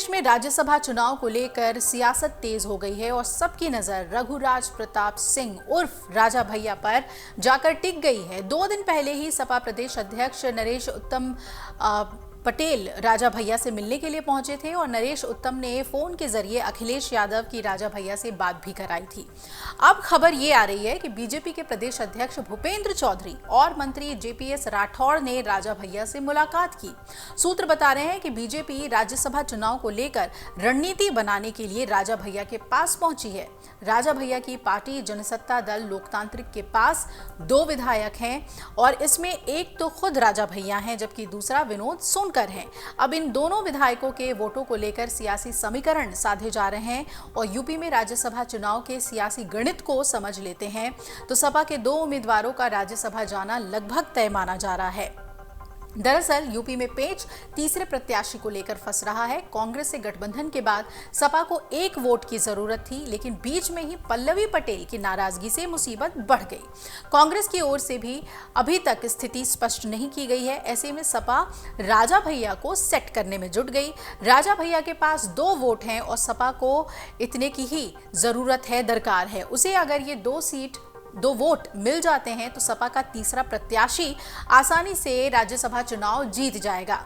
प्रदेश में राज्यसभा चुनाव को लेकर सियासत तेज हो गई है और सबकी नजर रघुराज प्रताप सिंह उर्फ राजा भैया पर जाकर टिक गई है। 2 दिन पहले ही सपा प्रदेश अध्यक्ष नरेश उत्तम पटेल राजा भैया से मिलने के लिए पहुंचे थे और नरेश उत्तम ने फोन के जरिए अखिलेश यादव की राजा भैया से बात भी कराई थी। अब खबर ये आ रही है कि बीजेपी के प्रदेश अध्यक्ष भूपेंद्र चौधरी और मंत्री जेपीएस राठौड़ ने राजा भैया से मुलाकात की। सूत्र बता रहे हैं कि बीजेपी राज्यसभा चुनाव को लेकर रणनीति बनाने के लिए राजा भैया के पास पहुंची है। राजा भैया की पार्टी जनसत्ता दल लोकतांत्रिक के पास 2 विधायक हैं और इसमें एक तो खुद राजा भैया हैं जबकि दूसरा विनोद सोनकर हैं। अब इन दोनों विधायकों के वोटों को लेकर सियासी समीकरण साधे जा रहे हैं और यूपी में राज्यसभा चुनाव के सियासी गणित को समझ लेते हैं तो सपा के 2 उम्मीदवारों का राज्यसभा जाना लगभग तय माना जा रहा है। दरअसल यूपी में पेच तीसरे प्रत्याशी को लेकर फंस रहा है। कांग्रेस से गठबंधन के बाद सपा को 1 वोट की जरूरत थी, लेकिन बीच में ही पल्लवी पटेल की नाराजगी से मुसीबत बढ़ गई। कांग्रेस की ओर से भी अभी तक स्थिति स्पष्ट नहीं की गई है। ऐसे में सपा राजा भैया को सेट करने में जुट गई। राजा भैया के पास 2 वोट हैं और सपा को इतने की ही जरूरत है, दरकार है उसे। अगर ये 2 वोट मिल जाते हैं तो सपा का तीसरा प्रत्याशी आसानी से राज्यसभा चुनाव जीत जाएगा,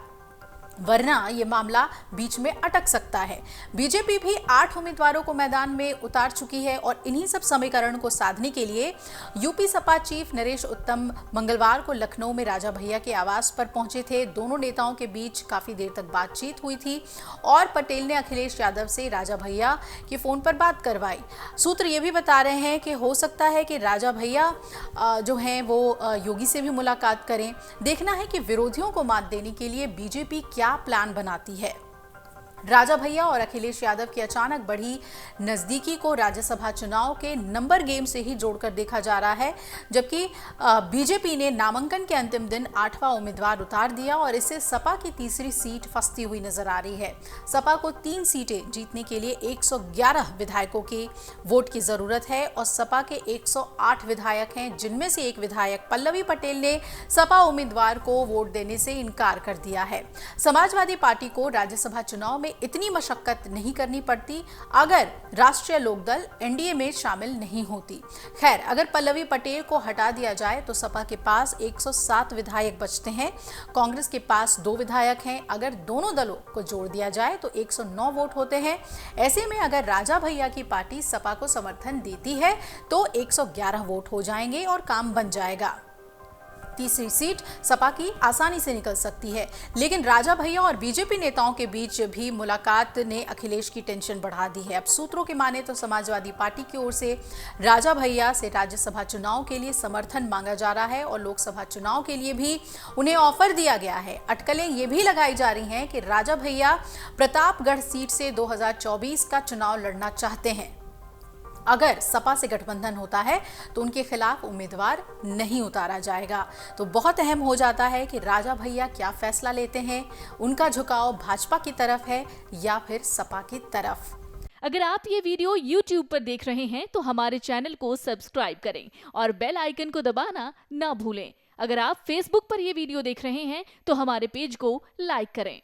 वरना ये मामला बीच में अटक सकता है। बीजेपी भी 8 उम्मीदवारों को मैदान में उतार चुकी है और इन्हीं सब समीकरण को साधने के लिए यूपी सपा चीफ नरेश उत्तम मंगलवार को लखनऊ में राजा भैया के आवास पर पहुंचे थे। दोनों नेताओं के बीच काफी देर तक बातचीत हुई थी और पटेल ने अखिलेश यादव से राजा भैया की फोन पर बात करवाई। सूत्र ये भी बता रहे हैं कि हो सकता है कि राजा भैया जो हैं वो योगी से भी मुलाकात करें। देखना है कि विरोधियों को मात देने के लिए बीजेपी क्या प्लान बनाती है। राजा भैया और अखिलेश यादव की अचानक बढ़ी नजदीकी को राज्यसभा चुनाव के नंबर गेम से ही जोड़कर देखा जा रहा है, जबकि बीजेपी ने नामांकन के अंतिम दिन 8वां उम्मीदवार उतार दिया और इससे सपा की तीसरी सीट फंसती हुई नजर आ रही है। सपा को 3 सीटें जीतने के लिए 111 विधायकों के वोट की जरूरत है और सपा के 108 विधायक हैं, जिनमें से एक विधायक पल्लवी पटेल ने सपा उम्मीदवार को वोट देने से इनकार कर दिया है। समाजवादी पार्टी को राज्यसभा चुनाव में इतनी मशक्कत नहीं करनी पड़ती अगर राष्ट्रीय लोकदल एनडीए में शामिल नहीं होती। खैर, अगर पल्लवी पटेल को हटा दिया जाए तो सपा के पास 107 विधायक बचते हैं, कांग्रेस के पास 2 विधायक हैं। अगर दोनों दलों को जोड़ दिया जाए तो 109 वोट होते हैं। ऐसे में अगर राजा भैया की पार्टी सपा को समर्थन देती है तो 111 वोट हो जाएंगे और काम बन जाएगा। तीसरी सीट सपा की आसानी से निकल सकती है। लेकिन राजा भैया और बीजेपी नेताओं के बीच भी मुलाकात ने अखिलेश की टेंशन बढ़ा दी है। अब सूत्रों की माने तो समाजवादी पार्टी की ओर से राजा भैया से राज्यसभा चुनाव के लिए समर्थन मांगा जा रहा है और लोकसभा चुनाव के लिए भी उन्हें ऑफर दिया गया है। अटकलें ये भी लगाई जा रही हैं कि राजा भैया प्रतापगढ़ सीट से 2024 का चुनाव लड़ना चाहते हैं। अगर सपा से गठबंधन होता है तो उनके खिलाफ उम्मीदवार नहीं उतारा जाएगा। तो बहुत अहम हो जाता है कि राजा भैया क्या फैसला लेते हैं, उनका झुकाव भाजपा की तरफ है या फिर सपा की तरफ। अगर आप ये वीडियो YouTube पर देख रहे हैं तो हमारे चैनल को सब्सक्राइब करें और बेल आइकन को दबाना ना भूलें। अगर आप Facebook पर ये वीडियो देख रहे हैं तो हमारे पेज को लाइक करें।